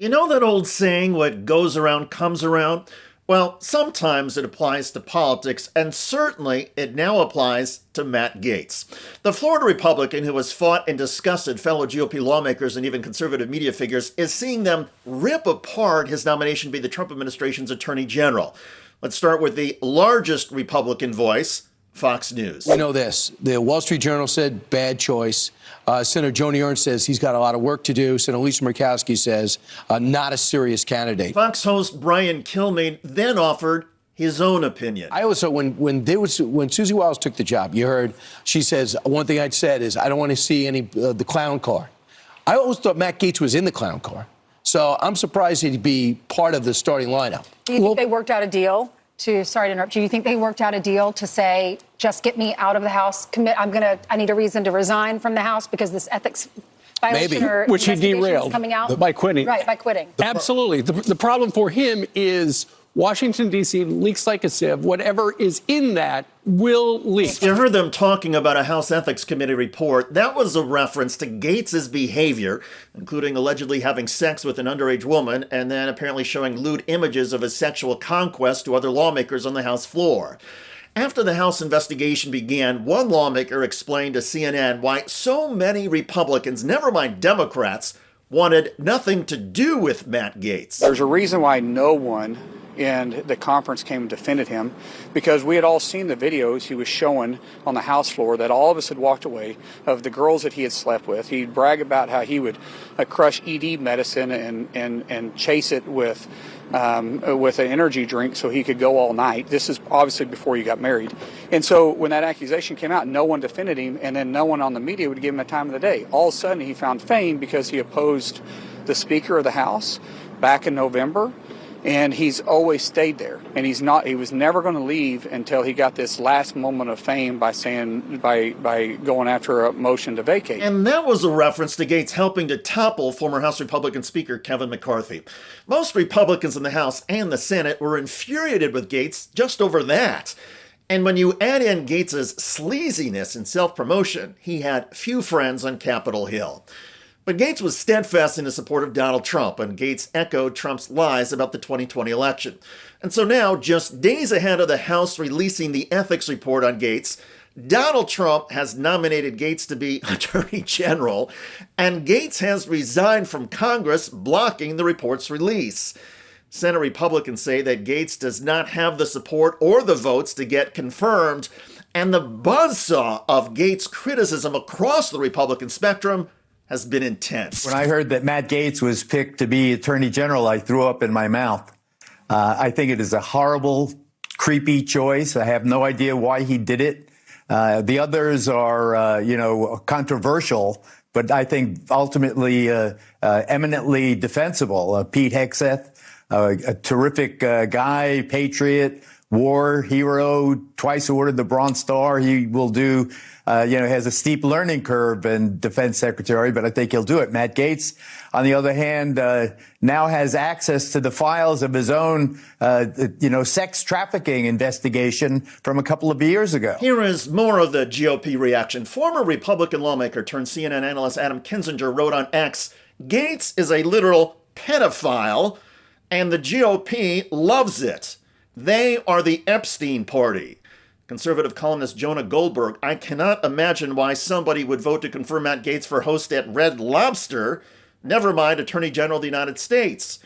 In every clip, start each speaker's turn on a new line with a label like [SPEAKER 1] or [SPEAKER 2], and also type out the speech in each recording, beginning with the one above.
[SPEAKER 1] You know that old saying, what goes around comes around? Well, sometimes it applies to politics, and certainly it now applies to Matt Gaetz. The Florida Republican who has fought and disgusted fellow GOP lawmakers and even conservative media figures is seeing them rip apart his nomination to be the Trump administration's attorney general. Let's start with the largest Republican voice, Fox News.
[SPEAKER 2] We know this. The Wall Street Journal said bad choice. Senator Joni Ernst says he's got a lot of work to do. Senator Lisa Murkowski says not a serious candidate.
[SPEAKER 1] Fox host Brian Kilmeade then offered his own opinion.
[SPEAKER 2] I also, when Susie Wiles took the job, you heard, she says, one thing I'd said is, I don't want to see any the clown car. I always thought Matt Gaetz was in the clown car. So I'm surprised he'd be part of the starting lineup.
[SPEAKER 3] Do you think they worked out a deal? Sorry to interrupt. Do you think they worked out a deal to say, just get me out of the House? I need a reason to resign from the House because this ethics violation or
[SPEAKER 4] which he
[SPEAKER 3] investigation
[SPEAKER 4] derailed
[SPEAKER 3] is coming out?
[SPEAKER 4] by quitting.
[SPEAKER 3] Right, by quitting.
[SPEAKER 4] Absolutely. The problem for him is Washington, D.C. leaks like a sieve. Whatever is in that will leak.
[SPEAKER 1] You heard them talking about a House Ethics Committee report. That was a reference to Gaetz's behavior, including allegedly having sex with an underage woman and then apparently showing lewd images of his sexual conquest to other lawmakers on the House floor. After the House investigation began, one lawmaker explained to CNN why so many Republicans, never mind Democrats, wanted nothing to do with Matt Gaetz.
[SPEAKER 5] There's a reason why no one in the conference came and defended him, because we had all seen the videos he was showing on the House floor that all of us had walked away of the girls that he had slept with. He'd brag about how he would crush ED medicine and chase it with an energy drink so he could go all night. This is obviously before he got married. And so when that accusation came out, no one defended him, and then no one on the media would give him a time of the day. All of a sudden he found fame because he opposed the Speaker of the House back in November. And he's always stayed there, and he was never going to leave until he got this last moment of fame by going after a motion to vacate.
[SPEAKER 1] And that was a reference to Gaetz helping to topple former House Republican Speaker Kevin McCarthy. Most Republicans in the House and the Senate were infuriated with Gaetz just over that. And when you add in Gaetz's sleaziness and self-promotion, he had few friends on Capitol Hill. But Gaetz was steadfast in his support of Donald Trump, and Gaetz echoed Trump's lies about the 2020 election. And so now, just days ahead of the House releasing the ethics report on Gaetz, Donald Trump has nominated Gaetz to be Attorney General, and Gaetz has resigned from Congress, blocking the report's release. Senate Republicans say that Gaetz does not have the support or the votes to get confirmed, and the buzzsaw of Gaetz' criticism across the Republican spectrum has been intense.
[SPEAKER 6] When I heard that Matt Gaetz was picked to be Attorney General, I threw up in my mouth. I think it is a horrible, creepy choice. I have no idea why he did it. The others are, controversial, but I think ultimately eminently defensible. Pete Hegseth, a terrific guy, patriot, war hero, twice awarded the Bronze Star. He will do, has a steep learning curve in defense secretary, but I think he'll do it. Matt Gaetz, on the other hand, now has access to the files of his own, sex trafficking investigation from a couple of years ago.
[SPEAKER 1] Here is more of the GOP reaction. Former Republican lawmaker turned CNN analyst Adam Kinzinger wrote on X, Gaetz is a literal pedophile, and the GOP loves it. They are the Epstein party. Conservative columnist Jonah Goldberg, I cannot imagine why somebody would vote to confirm Matt Gaetz for host at Red Lobster, never mind Attorney General of the United States.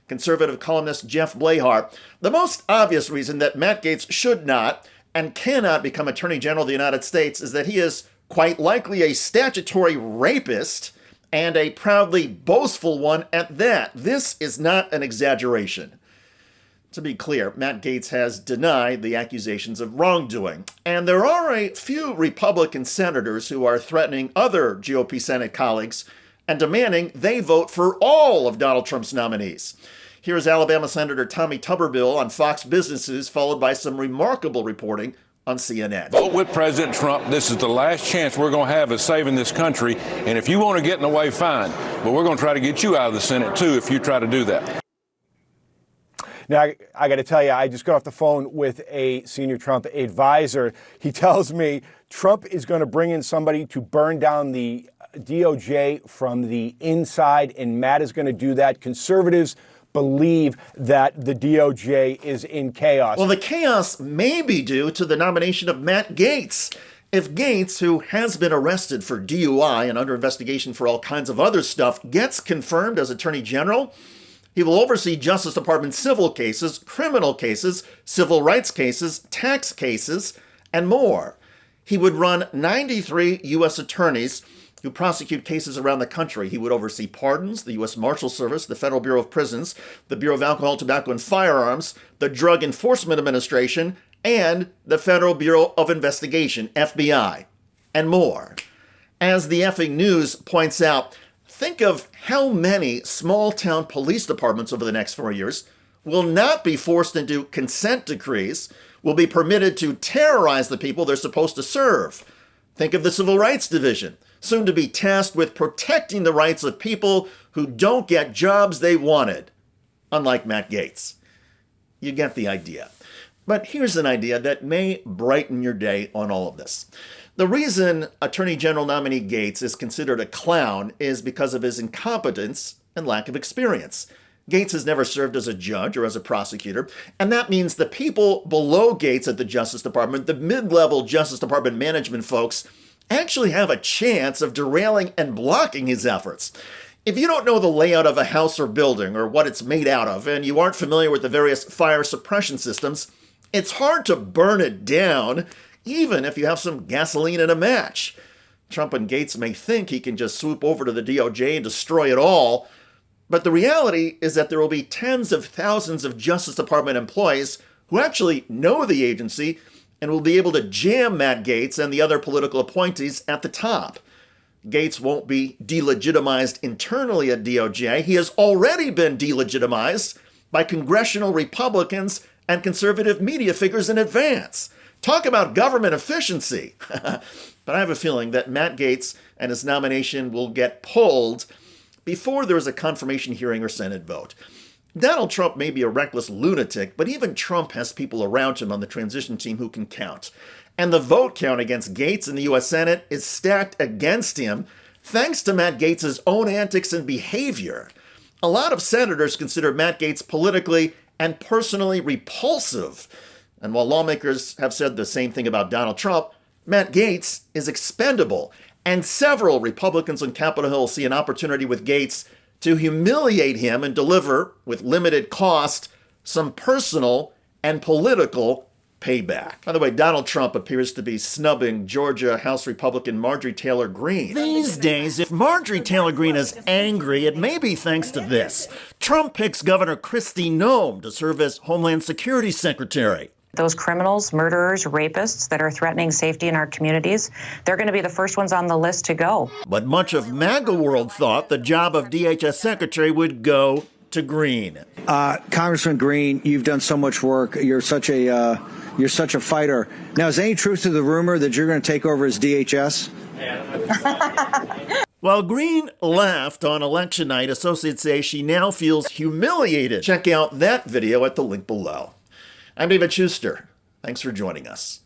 [SPEAKER 1] Conservative columnist Jeff Blahar, the most obvious reason that Matt Gaetz should not and cannot become Attorney General of the United States is that he is quite likely a statutory rapist and a proudly boastful one at that. This is not an exaggeration. To be clear, Matt Gaetz has denied the accusations of wrongdoing. And there are a few Republican senators who are threatening other GOP Senate colleagues and demanding they vote for all of Donald Trump's nominees. Here's Alabama Senator Tommy Tuberville on Fox Business News, followed by some remarkable reporting on CNN.
[SPEAKER 7] Vote with President Trump. This is the last chance we're going to have of saving this country. And if you want to get in the way, fine. But we're going to try to get you out of the Senate, too, if you try to do that.
[SPEAKER 8] Now, I got to tell you, I just got off the phone with a senior Trump advisor. He tells me Trump is going to bring in somebody to burn down the DOJ from the inside, and Matt is going to do that. Conservatives believe that the DOJ is in chaos.
[SPEAKER 1] Well, the chaos may be due to the nomination of Matt Gaetz. If Gaetz, who has been arrested for DUI and under investigation for all kinds of other stuff, gets confirmed as Attorney General, he will oversee Justice Department civil cases, criminal cases, civil rights cases, tax cases, and more. He would run 93 U.S. attorneys who prosecute cases around the country. He would oversee pardons, the U.S. Marshal Service, the Federal Bureau of Prisons, the Bureau of Alcohol, Tobacco, and Firearms, the Drug Enforcement Administration, and the Federal Bureau of Investigation, FBI, and more. As the effing news points out, think of how many small-town police departments over the next 4 years will not be forced into consent decrees, will be permitted to terrorize the people they're supposed to serve. Think of the Civil Rights Division, soon to be tasked with protecting the rights of people who don't get jobs they wanted, unlike Matt Gaetz. You get the idea. But here's an idea that may brighten your day on all of this. The reason Attorney General nominee Gaetz is considered a clown is because of his incompetence and lack of experience. Gaetz has never served as a judge or as a prosecutor, and that means the people below Gaetz at the Justice Department, the mid-level Justice Department management folks, actually have a chance of derailing and blocking his efforts. If you don't know the layout of a house or building or what it's made out of, and you aren't familiar with the various fire suppression systems, it's hard to burn it down, even if you have some gasoline and a match. Trump and Gaetz may think he can just swoop over to the DOJ and destroy it all, but the reality is that there will be tens of thousands of Justice Department employees who actually know the agency and will be able to jam Matt Gaetz and the other political appointees at the top. Gaetz won't be delegitimized internally at DOJ. He has already been delegitimized by congressional Republicans and conservative media figures in advance. Talk about government efficiency. But I have a feeling that Matt Gaetz and his nomination will get pulled before there is a confirmation hearing or Senate vote. Donald Trump may be a reckless lunatic, but even Trump has people around him on the transition team who can count. And the vote count against Gaetz in the U.S. Senate is stacked against him thanks to Matt Gaetz's own antics and behavior. A lot of senators consider Matt Gaetz politically and personally repulsive. And while lawmakers have said the same thing about Donald Trump, Matt Gaetz is expendable. And several Republicans on Capitol Hill see an opportunity with Gaetz to humiliate him and deliver, with limited cost, some personal and political payback. By the way, Donald Trump appears to be snubbing Georgia House Republican Marjorie Taylor Greene. These days, if Marjorie Taylor Greene is angry, it may be thanks to this. Trump picks Governor Kristi Noem to serve as Homeland Security Secretary.
[SPEAKER 9] Those criminals, murderers, rapists that are threatening safety in our communities, they're going to be the first ones on the list to go.
[SPEAKER 1] But much of MAGA world thought the job of DHS Secretary would go to Greene.
[SPEAKER 10] Congressman Greene, you've done so much work. You're such a fighter. Now, is there any truth to the rumor that you're going to take over as DHS?
[SPEAKER 1] While Greene laughed on election night, associates say she now feels humiliated. Check out that video at the link below. I'm David Shuster. Thanks for joining us.